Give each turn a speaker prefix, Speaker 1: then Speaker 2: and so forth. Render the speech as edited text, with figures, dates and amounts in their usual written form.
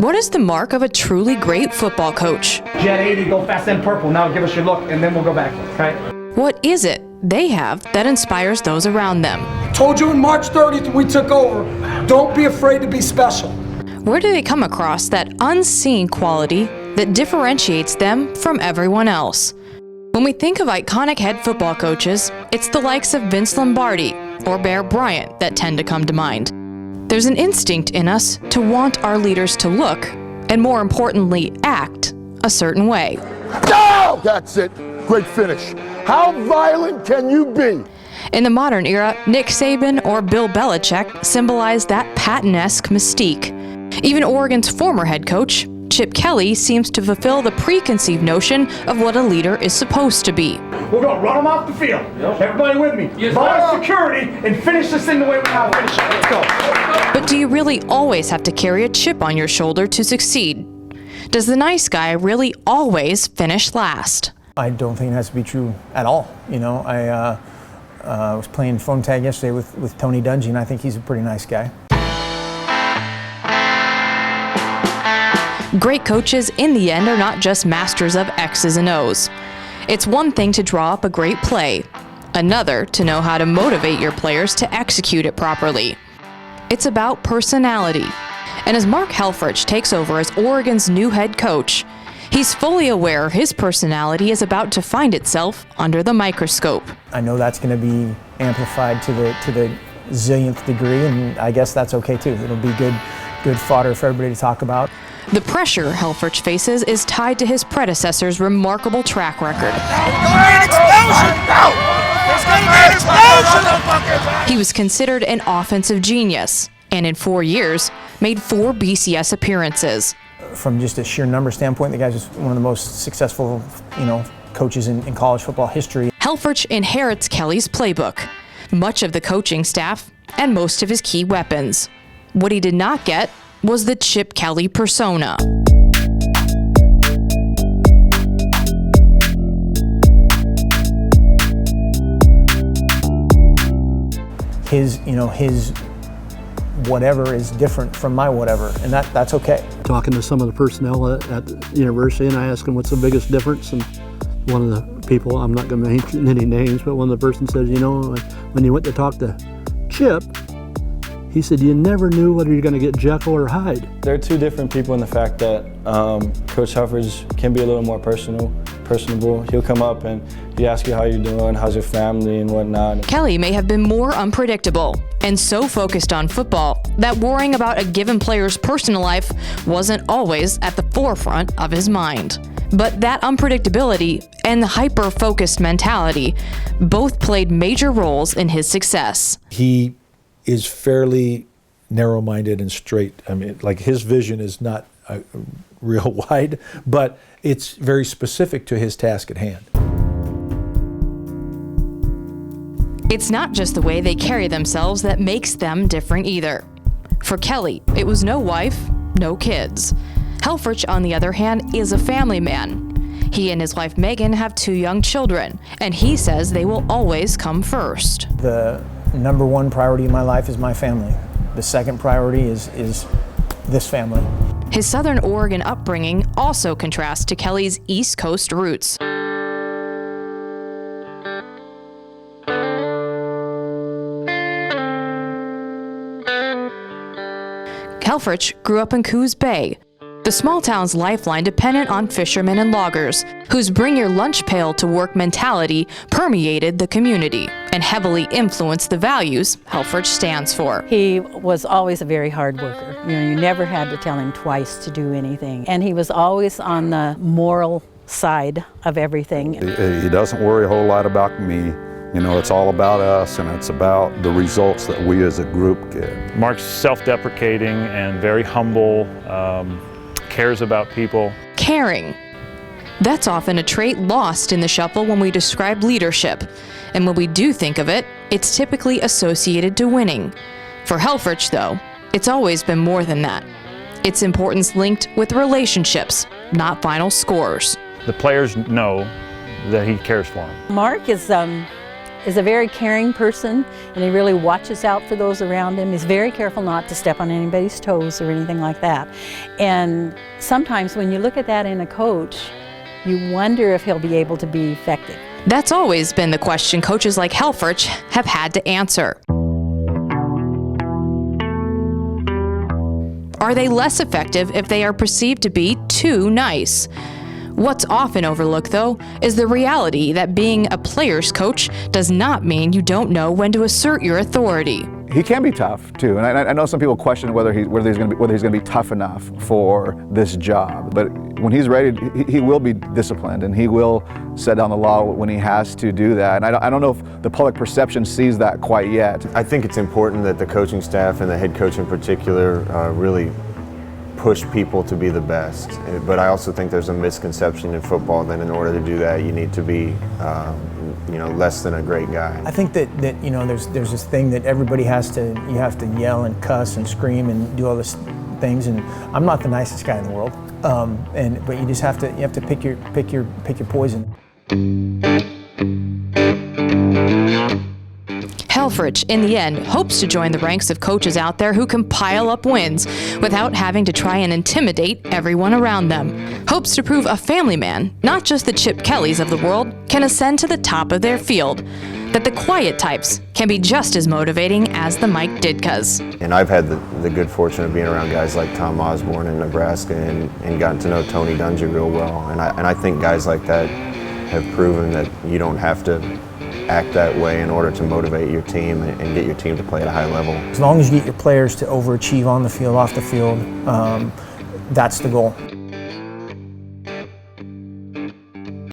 Speaker 1: What is the mark of a truly great football coach?
Speaker 2: Jet 80, go fast and purple. Now give us your look, and then we'll go back, okay?
Speaker 1: What is it they have that inspires those around them?
Speaker 3: Told you on March 30th when we took over, don't be afraid to be special.
Speaker 1: Where do they come across that unseen quality that differentiates them from everyone else? When we think of iconic head football coaches, it's the likes of Vince Lombardi or Bear Bryant that tend to come to mind. There's an instinct in us to want our leaders to look, and more importantly, act a certain way.
Speaker 4: Oh, that's it. Great finish. How violent can you be?
Speaker 1: In the modern era, Nick Saban or Bill Belichick symbolize that Patton-esque mystique. Even Oregon's former head coach, Chip Kelly, seems to fulfill the preconceived notion of what a leader is supposed to be.
Speaker 2: We're going to run them off the field. Yep. Everybody with me. Yes, bar security and finish this thing the way we have to finish it. Let's go.
Speaker 1: But do you really always have to carry a chip on your shoulder to succeed? Does the nice guy really always finish last?
Speaker 5: I don't think it has to be true at all. You know, I was playing phone tag yesterday with Tony Dungy, and I think he's a pretty nice guy.
Speaker 1: Great coaches, in the end, are not just masters of X's and O's. It's one thing to draw up a great play, another to know how to motivate your players to execute it properly. It's about personality. And as Mark Helfrich takes over as Oregon's new head coach, he's fully aware his personality is about to find itself under the microscope.
Speaker 5: I know that's going to be amplified to the zillionth degree, and I guess that's okay too. It'll be good fodder for everybody to talk about.
Speaker 1: The pressure Helfrich faces is tied to his predecessor's remarkable track record. He was considered an offensive genius, and in 4 years, made 4 BCS appearances.
Speaker 5: From just a sheer number standpoint, the guy's just one of the most successful, coaches in college football history.
Speaker 1: Helfrich inherits Kelly's playbook, much of the coaching staff, and most of his key weapons. What he did not get was the Chip Kelly persona.
Speaker 5: His whatever is different from my whatever, and that's okay.
Speaker 6: Talking to some of the personnel at the university, and I asked them what's the biggest difference, and one of the people, I'm not going to mention any names, but one of the persons says, when you went to talk to Chip, he said, you never knew whether you're going to get Jekyll or Hyde.
Speaker 7: They're two different people in the fact that Coach Helfrich can be a little more personable. He'll come up and he asks you how you're doing, how's your family and whatnot.
Speaker 1: Kelly may have been more unpredictable and so focused on football that worrying about a given player's personal life wasn't always at the forefront of his mind. But that unpredictability and the hyper-focused mentality both played major roles in his success.
Speaker 8: He is fairly narrow-minded and straight. I mean, like, his vision is not real wide, but it's very specific to his task at hand.
Speaker 1: It's not just the way they carry themselves that makes them different either. For Kelly, it was no wife, no kids. Helfrich, on the other hand, is a family man. He and his wife Megan have 2 young children, and he says they will always come first.
Speaker 5: The number one priority in my life is my family. The second priority is this family.
Speaker 1: His Southern Oregon upbringing also contrasts to Kelly's East Coast roots. Helfrich grew up in Coos Bay, the small town's lifeline dependent on fishermen and loggers, whose bring your lunch pail to work mentality permeated the community and heavily influenced the values Helfrich stands for.
Speaker 9: He was always a very hard worker. You never had to tell him twice to do anything. And he was always on the moral side of everything.
Speaker 10: He doesn't worry a whole lot about me. It's all about us, and it's about the results that we as a group get.
Speaker 11: Mark's self-deprecating and very humble, cares about people.
Speaker 1: Caring. That's often a trait lost in the shuffle when we describe leadership. And when we do think of it, it's typically associated to winning. For Helfrich, though, it's always been more than that. Its importance linked with relationships, not final scores.
Speaker 11: The players know that he cares for them.
Speaker 9: Mark is is a very caring person, and he really watches out for those around him. He's very careful not to step on anybody's toes or anything like that. And sometimes when you look at that in a coach, you wonder if he'll be able to be effective.
Speaker 1: That's always been the question coaches like Helfrich have had to answer. Are they less effective if they are perceived to be too nice? What's often overlooked, though, is the reality that being a player's coach does not mean you don't know when to assert your authority.
Speaker 12: He can be tough too, and I know some people question whether he's going to be tough enough for this job. But when he's ready, he will be disciplined, and he will set down the law when he has to do that. And I don't know if the public perception sees that quite yet.
Speaker 13: I think it's important that the coaching staff and the head coach in particular really push people to be the best. But I also think there's a misconception in football that in order to do that, you need to be less than a great guy.
Speaker 5: I think that there's this thing that everybody you have to yell and cuss and scream and do all these things, and I'm not the nicest guy in the world. But you just have to pick your poison.
Speaker 1: Helfrich, in the end, hopes to join the ranks of coaches out there who can pile up wins without having to try and intimidate everyone around them. Hopes to prove a family man, not just the Chip Kellys of the world, can ascend to the top of their field. That the quiet types can be just as motivating as the Mike Ditkas.
Speaker 13: And I've had the good fortune of being around guys like Tom Osborne in Nebraska and gotten to know Tony Dungy real well. And I think guys like that have proven that you don't have to act that way in order to motivate your team and get your team to play at a high level.
Speaker 5: As long as you get your players to overachieve on the field, off the field, that's the goal.